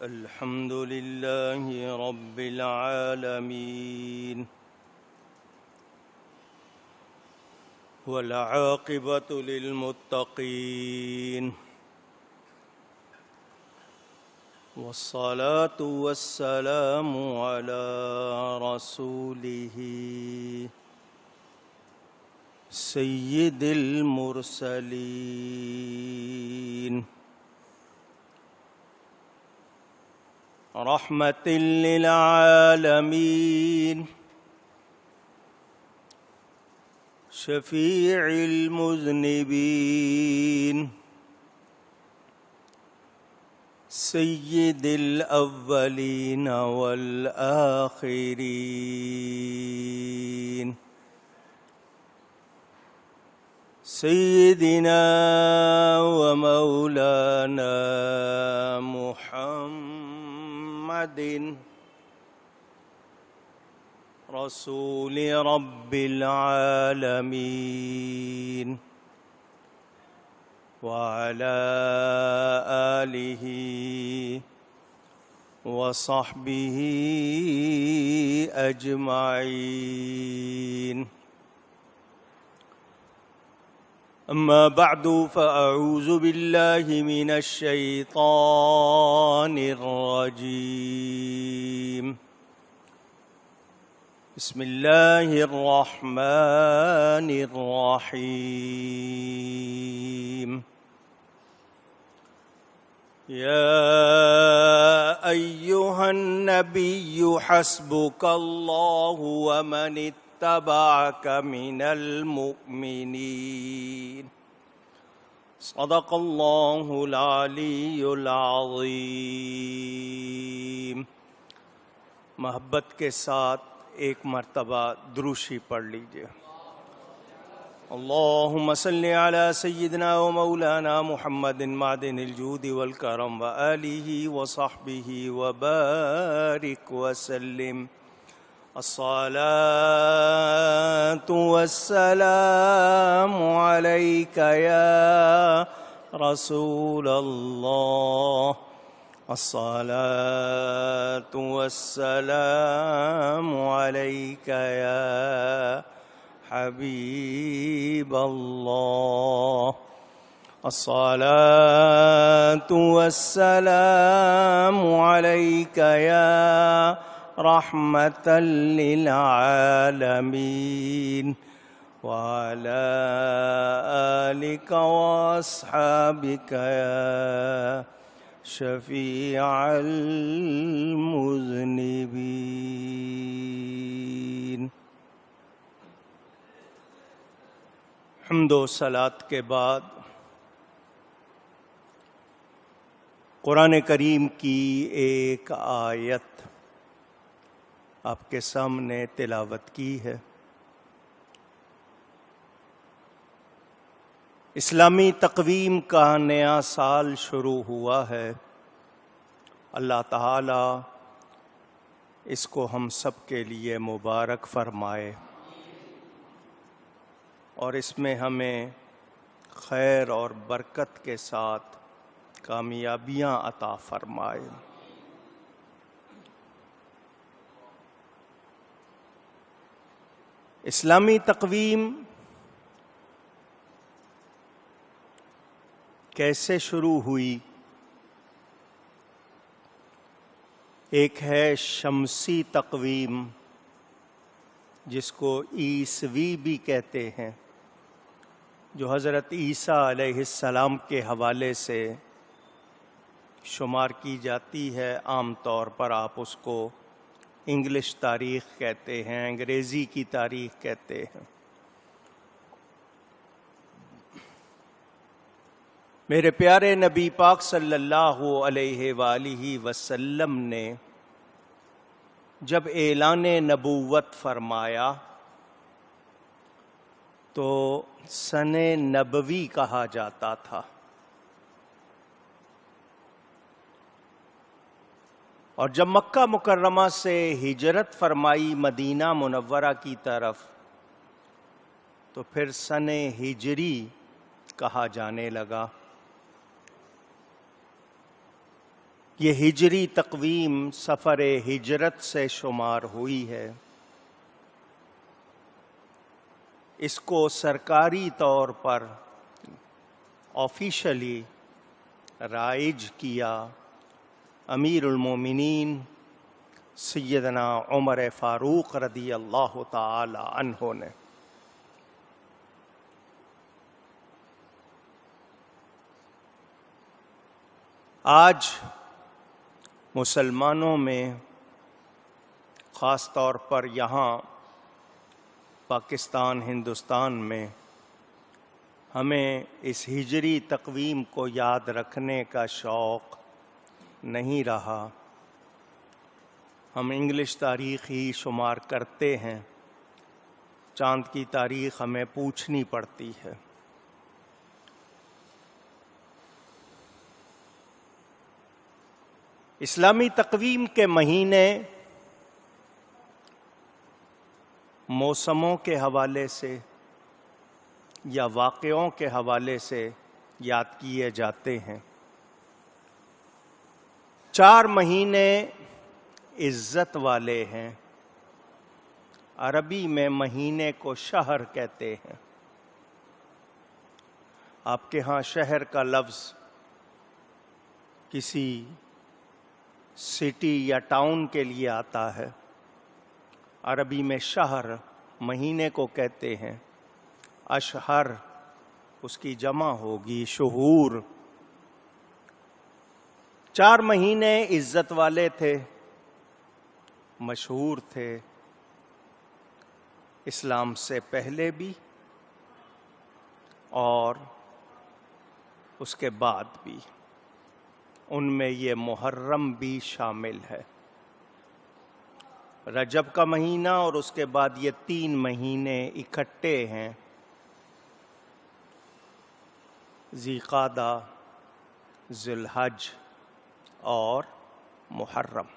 الحمد لله رب العالمين والعاقبة للمتقين والصلاة والسلام على رسوله سيد المرسلين رحمة للعالمين شفيع المذنبين سيد الأولين والآخرين سيدنا ومولانا محمد رسول رب العالمين وعلى آله وصحبه أجمعين. أما بعد فأعوذ بالله من الشيطان الرجيم. بسم الله الرحمن الرحيم. يا أيها النبي حسبك الله ومن اتبعك من المؤمنين. صدق الله العلی العظیم. محبت کے ساتھ ایک مرتبہ دروشی پڑھ لیجئے. اللہم صلی علی سیدنا و مولانا محمد معدن الجود والکرم وآلہ وصحبہ وبارک وسلم. الصلاة والسلام عليك يا رسول الله. الصلاة والسلام عليك يا حبيب الله. الصلاة والسلام عليك يا رحمة للعالمين وعلى آلك وأصحابك يا شفيع المذنبين. حمد و صلاۃ کے بعد قرآن کریم کی ایک آیت آپ کے سامنے تلاوت کی ہے. اسلامی تقویم کا نیا سال شروع ہوا ہے. اللہ تعالی اس کو ہم سب کے لیے مبارک فرمائے اور اس میں ہمیں خیر اور برکت کے ساتھ کامیابیاں عطا فرمائے. اسلامی تقویم کیسے شروع ہوئی؟ ایک ہے شمسی تقویم جس کو عیسوی بھی کہتے ہیں، جو حضرت عیسیٰ علیہ السلام کے حوالے سے شمار کی جاتی ہے. عام طور پر آپ اس کو انگلش تاریخ کہتے ہیں، انگریزی کی تاریخ کہتے ہیں. میرے پیارے نبی پاک صلی اللہ علیہ وآلہ وسلم نے جب اعلان نبوت فرمایا تو سن نبوی کہا جاتا تھا. اور جب مکہ مکرمہ سے ہجرت فرمائی مدینہ منورہ کی طرف تو پھر سن ہجری کہا جانے لگا. یہ ہجری تقویم سفر ہجرت سے شمار ہوئی ہے۔ اس کو سرکاری طور پر آفیشلی رائج کیا امیر المومنین سیدنا عمر فاروق رضی اللہ تعالی عنہ نے۔ آج مسلمانوں میں خاص طور پر یہاں پاکستان ہندوستان میں ہمیں اس ہجری تقویم کو یاد رکھنے کا شوق نہیں رہا۔ ہم انگلش تاریخ ہی شمار کرتے ہیں، چاند کی تاریخ ہمیں پوچھنی پڑتی ہے۔ اسلامی تقویم کے مہینے موسموں کے حوالے سے یا واقعوں کے حوالے سے یاد کیے جاتے ہیں۔ 4 مہینے عزت والے ہیں۔ عربی میں مہینے کو شہر کہتے ہیں۔ آپ کے ہاں شہر کا لفظ کسی سٹی یا ٹاؤن کے لیے آتا ہے، عربی میں شہر مہینے کو کہتے ہیں۔ اشہر اس کی جمع ہوگی شہور۔ 4 مہینے عزت والے تھے، مشہور تھے، اسلام سے پہلے بھی اور اس کے بعد بھی۔ ان میں یہ محرم بھی شامل ہے۔ رجب کا مہینہ اور اس کے بعد یہ 3 مہینے اکٹھے ہیں، ذی قعدہ، ذی الحج اور محرم۔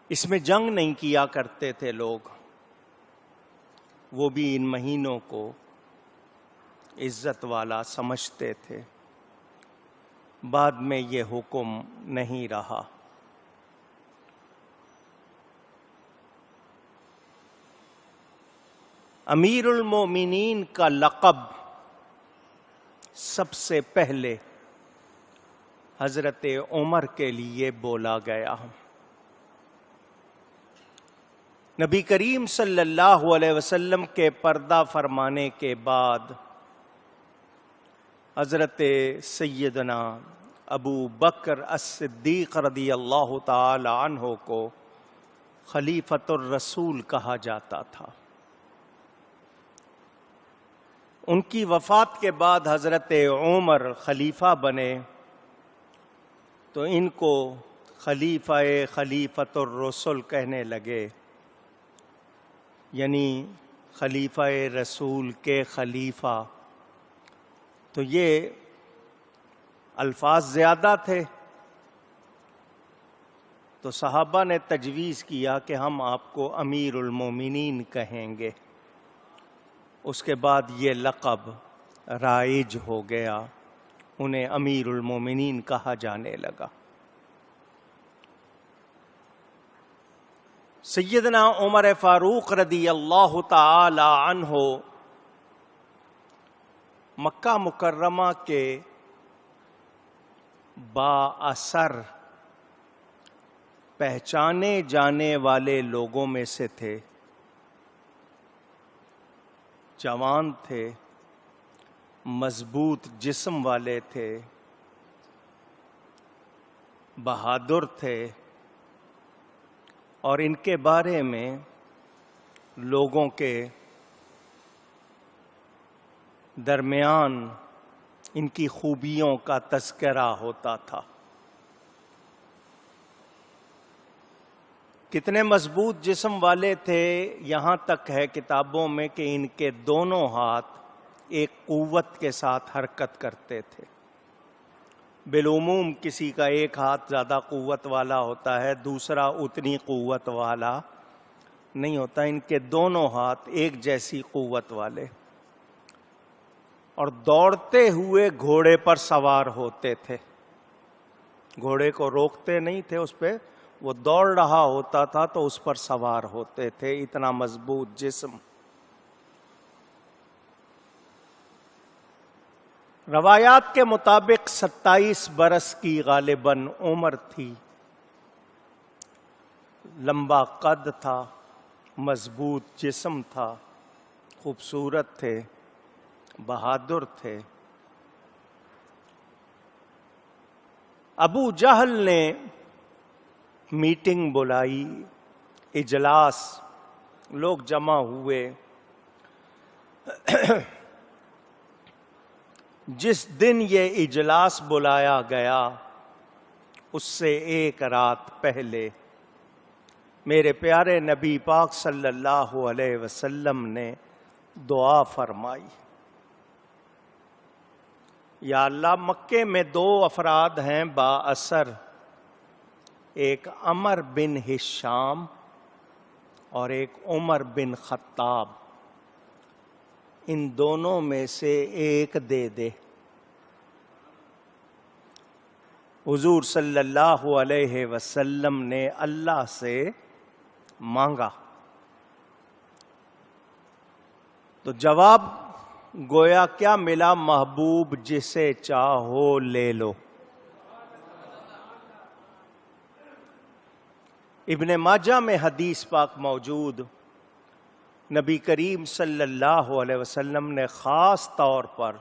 اس میں جنگ نہیں کیا کرتے تھے لوگ، وہ بھی ان مہینوں کو عزت والا سمجھتے تھے۔ بعد میں یہ حکم نہیں رہا۔ امیر المومنین کا لقب سب سے پہلے حضرت عمر کے لیے بولا گیا۔ نبی کریم صلی اللہ علیہ وسلم کے پردہ فرمانے کے بعد حضرت سیدنا ابو بکر الصدیق رضی اللہ تعالی عنہ کو خلیفۃ الرسول کہا جاتا تھا۔ ان کی وفات کے بعد حضرت عمر خلیفہ بنے تو ان کو خلیفۃ الرسول کہنے لگے، یعنی خلیفہ رسول کے خلیفہ۔ تو یہ الفاظ زیادہ تھے، تو صحابہ نے تجویز کیا کہ ہم آپ کو امیر المومنین کہیں گے۔ اس کے بعد یہ لقب رائج ہو گیا، انہیں امیر المومنین کہا جانے لگا۔ سیدنا عمر فاروق رضی اللہ تعالی عنہ مکہ مکرمہ کے با اثر پہچانے جانے والے لوگوں میں سے تھے۔ جوان تھے، مضبوط جسم والے تھے، بہادر تھے، اور ان کے بارے میں لوگوں کے درمیان ان کی خوبیوں کا تذکرہ ہوتا تھا۔ کتنے مضبوط جسم والے تھے، یہاں تک ہے کتابوں میں کہ ان کے دونوں ہاتھ ایک قوت کے ساتھ حرکت کرتے تھے۔ بالعموم کسی کا ایک ہاتھ زیادہ قوت والا ہوتا ہے، دوسرا اتنی قوت والا نہیں ہوتا۔ ان کے دونوں ہاتھ ایک جیسی قوت والے، اور دوڑتے ہوئے گھوڑے پر سوار ہوتے تھے۔ گھوڑے کو روکتے نہیں تھے اس پہ، وہ دوڑ رہا ہوتا تھا تو اس پر سوار ہوتے تھے، اتنا مضبوط جسم۔ روایات کے مطابق 27 برس کی غالباً عمر تھی، لمبا قد تھا، مضبوط جسم تھا، خوبصورت تھے، بہادر تھے۔ ابو جہل نے میٹنگ بلائی، اجلاس، لوگ جمع ہوئے۔ جس دن یہ اجلاس بلایا گیا اس سے ایک رات پہلے میرے پیارے نبی پاک صلی اللہ علیہ وسلم نے دعا فرمائی، یا اللہ مکے میں 2 افراد ہیں با اثر، ایک عمر بن ہشام اور ایک عمر بن خطاب، ان دونوں میں سے ایک دے دے۔ حضور صلی اللہ علیہ وسلم نے اللہ سے مانگا تو جواب گویا کیا ملا؟ محبوب جسے چاہو لے لو۔ ابن ماجہ میں حدیث پاک موجود، نبی کریم صلی اللہ علیہ وسلم نے خاص طور پر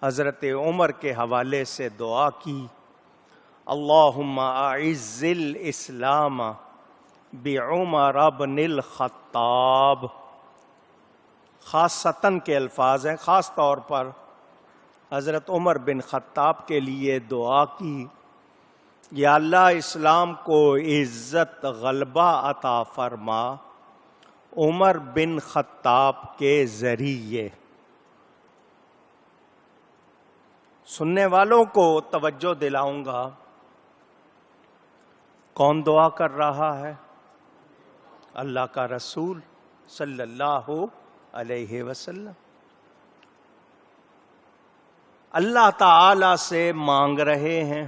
حضرت عمر کے حوالے سے دعا کی، اللہم اعز الاسلام بعمر بن الخطاب۔ خاصتاً کے الفاظ ہیں، خاص طور پر حضرت عمر بن خطاب کے لیے دعا کی، یا اللہ اسلام کو عزت غلبہ عطا فرما عمر بن خطاب کے ذریعے۔ سننے والوں کو توجہ دلاؤں گا، کون دعا کر رہا ہے؟ اللہ کا رسول صلی اللہ علیہ وسلم۔ اللہ تعالی سے مانگ رہے ہیں،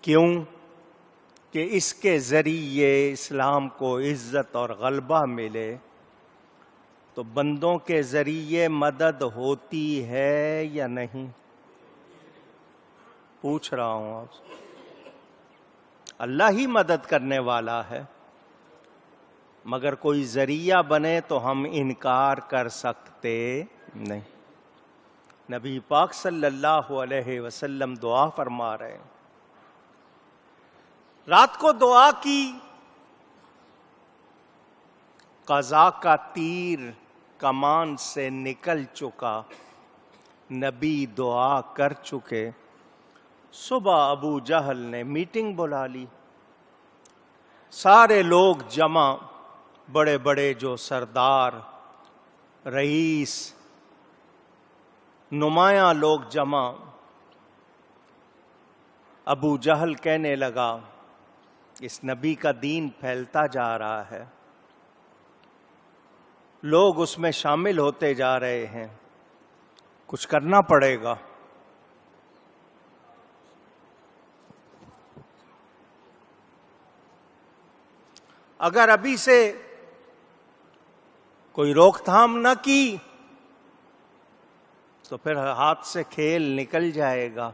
کیوں؟ کہ اس کے ذریعے اسلام کو عزت اور غلبہ ملے۔ تو بندوں کے ذریعے مدد ہوتی ہے یا نہیں؟ پوچھ رہا ہوں آپ سے۔ اللہ ہی مدد کرنے والا ہے، مگر کوئی ذریعہ بنے تو ہم انکار کر سکتے نہیں۔ نبی پاک صلی اللہ علیہ وسلم دعا فرما رہے ہیں۔ رات کو دعا کی، قضا کا تیر کمان سے نکل چکا، نبی دعا کر چکے۔ صبح ابو جہل نے میٹنگ بلا لی، سارے لوگ جمع، بڑے بڑے جو سردار، رئیس، نمایاں لوگ جمع۔ ابو جہل کہنے لگا اس نبی کا دین پھیلتا جا رہا ہے، لوگ اس میں شامل ہوتے جا رہے ہیں، کچھ کرنا پڑے گا۔ اگر ابھی سے کوئی روک تھام نہ کی تو پھر ہاتھ سے کھیل نکل جائے گا۔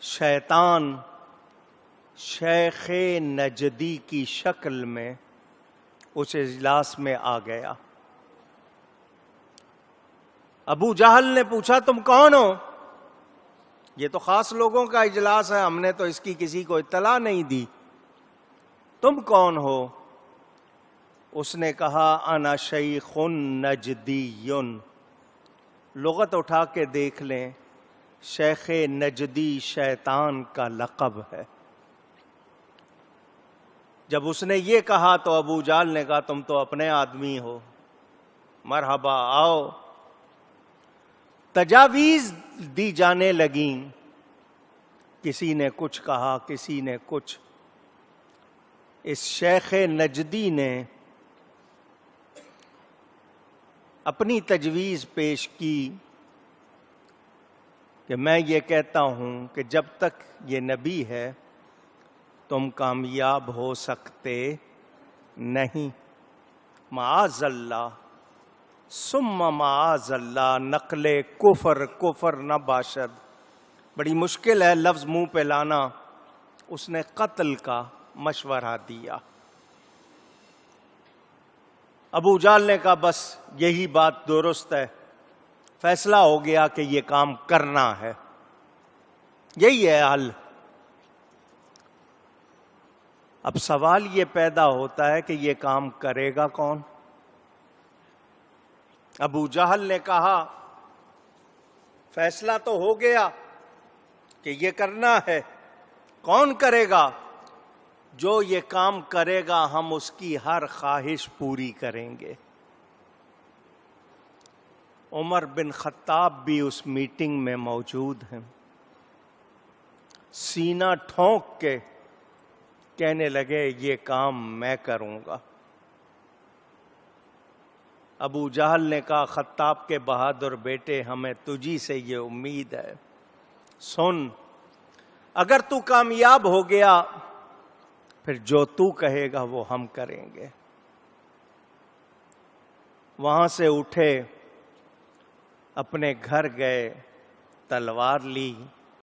شیطان شیخ نجدی کی شکل میں اس اجلاس میں آ گیا۔ ابو جہل نے پوچھا تم کون ہو؟ یہ تو خاص لوگوں کا اجلاس ہے، ہم نے تو اس کی کسی کو اطلاع نہیں دی، تم کون ہو؟ اس نے کہا انا شیخ نجدی۔ لغت اٹھا کے دیکھ لیں، شیخ نجدی شیطان کا لقب ہے۔ جب اس نے یہ کہا تو ابو جہل نے کہا تم تو اپنے آدمی ہو، مرحبا آؤ۔ تجاویز دی جانے لگیں، کسی نے کچھ کہا، کسی نے کچھ۔ اس شیخ نجدی نے اپنی تجویز پیش کی، کہ میں یہ کہتا ہوں کہ جب تک یہ نبی ہے تم کامیاب ہو سکتے نہیں. معاذ اللہ ثم معاذ اللہ، نقل کفر کفر نہ باشد. بڑی مشکل ہے لفظ منہ پہ لانا. اس نے قتل کا مشورہ دیا. ابو جہل نے کہا بس یہی بات درست ہے، فیصلہ ہو گیا کہ یہ کام کرنا ہے، یہی ہے حل. اب سوال یہ پیدا ہوتا ہے کہ یہ کام کرے گا کون؟ ابو جہل نے کہا فیصلہ تو ہو گیا کہ یہ کرنا ہے، کون کرے گا؟ جو یہ کام کرے گا ہم اس کی ہر خواہش پوری کریں گے. عمر بن خطاب بھی اس میٹنگ میں موجود ہیں. سینہ ٹھونک کے کہنے لگے یہ کام میں کروں گا. ابو جہل نے کہا خطاب کے بہادر بیٹے ہمیں تجھی سے یہ امید ہے، سن اگر تو کامیاب ہو گیا پھر جو تو کہے گا وہ ہم کریں گے. وہاں سے اٹھے، اپنے گھر گئے، تلوار لی،